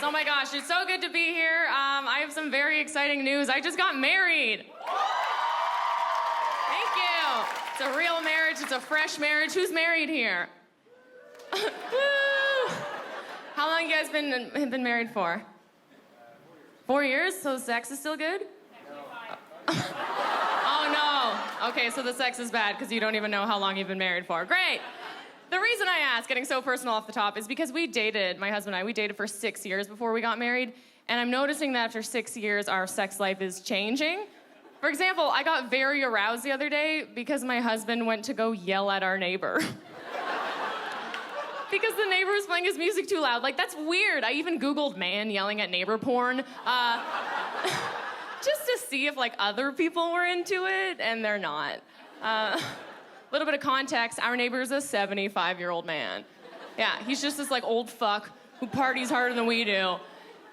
Oh my gosh, it's so good to be here. I have some very exciting news. I just got married. Thank you. It's a real marriage. It's a fresh marriage. Who's married here? How long you guys been married for? 4 years? So sex is still good? Oh no. Okay, so the sex is bad because you don't even know how long you've been married for. Great. The reason I ask, getting so personal off the top, is because my husband and I, we dated for 6 years before we got married, and I'm noticing that after 6 years, our sex life is changing. For example, I got very aroused the other day because my husband went to go yell at our neighbor. Because the neighbor was playing his music too loud. Like, that's weird. I even Googled man yelling at neighbor porn. Just to see if, like, other people were into it, and they're not. Little bit of context, our neighbor is a 75-year-old man. Yeah, he's just this, like, old fuck who parties harder than we do.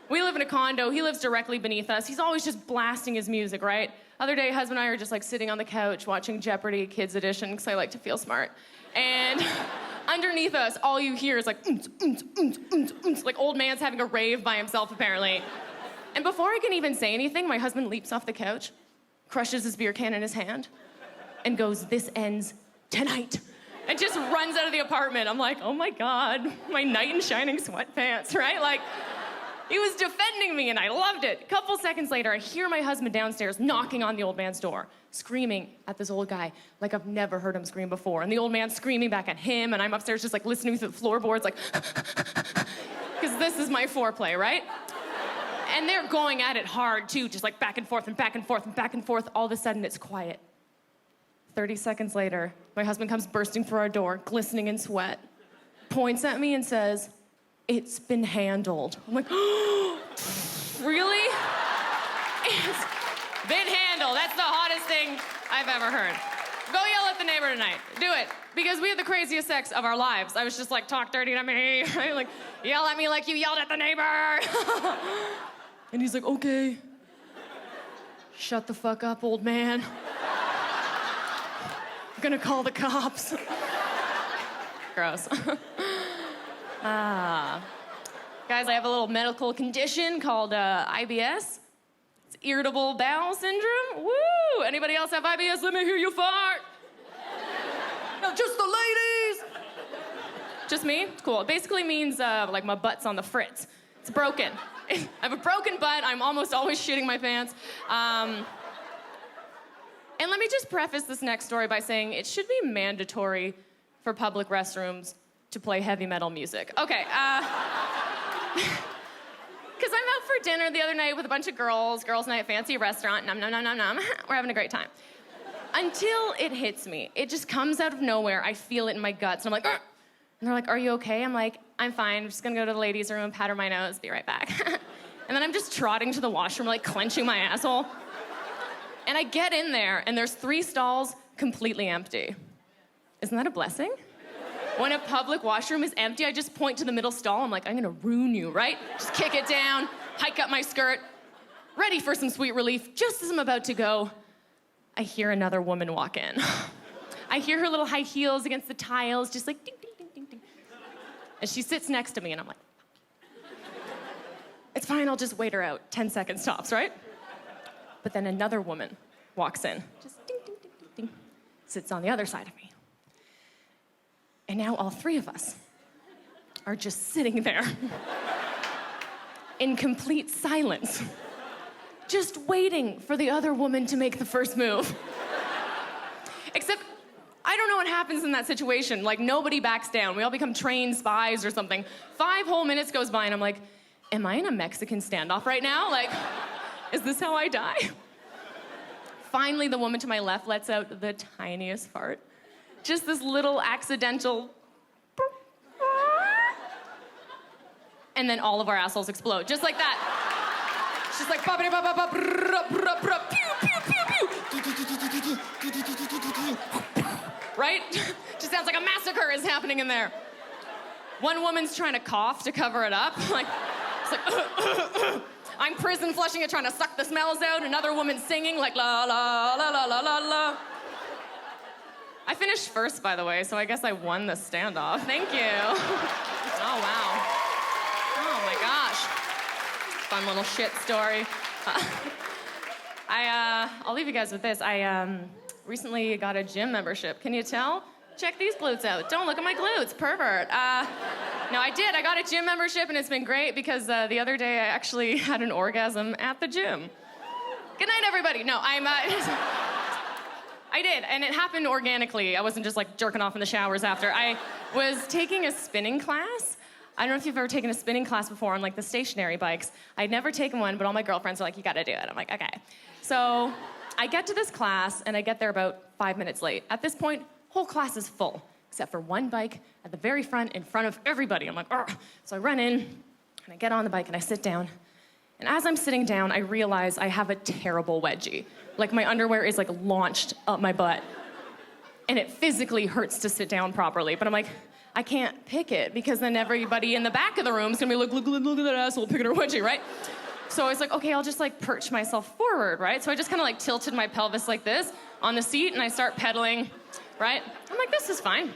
We live in a condo. He lives directly beneath us. He's always just blasting his music, right? Other day, husband and I are just, like, sitting on the couch watching Jeopardy! Kids Edition, because I like to feel smart. And underneath us, all you hear is, like, like old man's having a rave by himself, apparently. And before I can even say anything, my husband leaps off the couch, crushes his beer can in his hand, and goes, "This ends tonight," and just runs out of the apartment. I'm like, oh my God, my knight in shining sweatpants, right? Like, he was defending me and I loved it. A couple seconds later, I hear my husband downstairs knocking on the old man's door, screaming at this old guy like I've never heard him scream before. And the old man's screaming back at him, and I'm upstairs just like listening through the floorboards, like, because this is my foreplay, right? And they're going at it hard too, just like back and forth and back and forth and back and forth. All of a sudden, it's quiet. 30 seconds later, my husband comes bursting through our door, glistening in sweat, points at me and says, "It's been handled." I'm like, oh, really? It's been handled. That's the hottest thing I've ever heard. Go yell at the neighbor tonight. Do it. Because we had the craziest sex of our lives. I was just like, talk dirty to me. Right? Like, yell at me like you yelled at the neighbor. And he's like, okay. Shut the fuck up, old man. I'm gonna call the cops. Gross. Guys, I have a little medical condition called IBS. It's irritable bowel syndrome. Woo! Anybody else have IBS? Let me hear you fart. No, just the ladies. Just me? Cool. It basically means like my butt's on the fritz. It's broken. I have a broken butt. I'm almost always shitting my pants. And let me just preface this next story by saying it should be mandatory for public restrooms to play heavy metal music. Okay, because I'm out for dinner the other night with a bunch of girls night, fancy restaurant, nom, nom, nom, nom, nom. We're having a great time. Until it hits me. It just comes out of nowhere. I feel it in my guts, and I'm like, "Argh!" And they're like, "Are you okay?" I'm like, "I'm fine. I'm just gonna go to the ladies' room, pat her my nose, be right back." And then I'm just trotting to the washroom, like clenching my asshole. And I get in there, and there's 3 stalls completely empty. Isn't that a blessing? When a public washroom is empty, I just point to the middle stall. I'm like, I'm gonna ruin you, right? Just kick it down, hike up my skirt, ready for some sweet relief. Just as I'm about to go, I hear another woman walk in. I hear her little high heels against the tiles, just like ding, ding, ding, ding, ding. And she sits next to me, and I'm like, it's fine, I'll just wait her out. 10 seconds tops, right? But then another woman walks in, just ding, ding, ding, ding, ding, sits on the other side of me. And now all 3 of us are just sitting there in complete silence, just waiting for the other woman to make the first move. Except, I don't know what happens in that situation. Like, nobody backs down. We all become trained spies or something. 5 whole minutes goes by, and I'm like, am I in a Mexican standoff right now? Like, is this how I die? Finally, the woman to my left lets out the tiniest fart. Just this little accidental... And then all of our assholes explode, just like that. She's like... Right? Just sounds like a massacre is happening in there. One woman's trying to cough to cover it up. Like, it's like... I'm prison flushing it, trying to suck the smells out. Another woman singing like la la la la la la la. I finished first, by the way, so I guess I won the standoff. Thank you. Oh, wow. Oh, my gosh. Fun little shit story. I'll leave you guys with this. I recently got a gym membership. Can you tell? Check these glutes out. Don't look at my glutes, pervert. No, I did. I got a gym membership, and it's been great because the other day I actually had an orgasm at the gym. Good night, everybody. No, I did, and it happened organically. I wasn't just like jerking off in the showers after. I was taking a spinning class. I don't know if you've ever taken a spinning class before on like the stationary bikes. I'd never taken one, but all my girlfriends are like, you gotta do it. I'm like, okay. So I get to this class, and I get there about 5 minutes late. At this point, whole class is full, except for one bike at the very front in front of everybody. I'm like, ugh. So I run in, and I get on the bike, and I sit down. And as I'm sitting down, I realize I have a terrible wedgie. Like, my underwear is, like, launched up my butt. And it physically hurts to sit down properly. But I'm like, I can't pick it, because then everybody in the back of the room is gonna be like, look at that asshole picking her wedgie, right? So I was like, okay, I'll just, like, perch myself forward, right? So I just kind of, like, tilted my pelvis like this on the seat, and I start pedaling, right? I'm like, this is fine.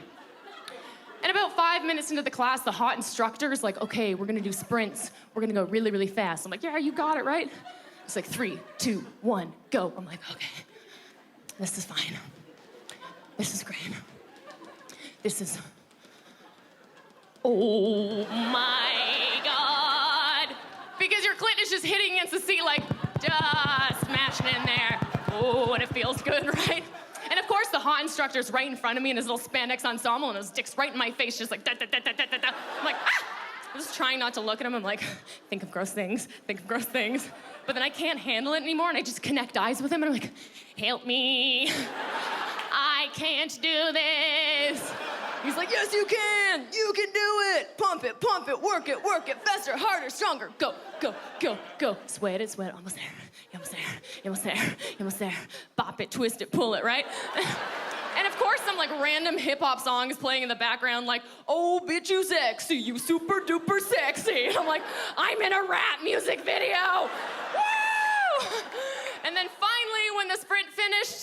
And about 5 minutes into the class, the hot instructor is like, okay, we're gonna do sprints. We're gonna go really, really fast. I'm like, yeah, you got it, right? It's like 3, 2, 1, go. I'm like, okay, this is fine. This is great. This is, oh my God. Because your clit is just hitting against the seat like, just smashing in there. Oh, and it feels good, right? And of course, the hot instructor's right in front of me in his little spandex ensemble, and his dick's right in my face, just like, da, da, da, da, da, da. I'm like, ah! I'm just trying not to look at him. I'm like, think of gross things, think of gross things. But then I can't handle it anymore, and I just connect eyes with him, and I'm like, help me. I can't do this. He's like, yes, you can do it. Pump it, work it, faster, harder, stronger. Go, go, go, go. Sweat it, almost there. You're almost there. Bop it, twist it, pull it, right? And of course, some like random hip hop song is playing in the background, like, oh, bitch, you sexy, you super duper sexy. And I'm like, I'm in a rap music video. Woo! And then finally, when the sprint finished,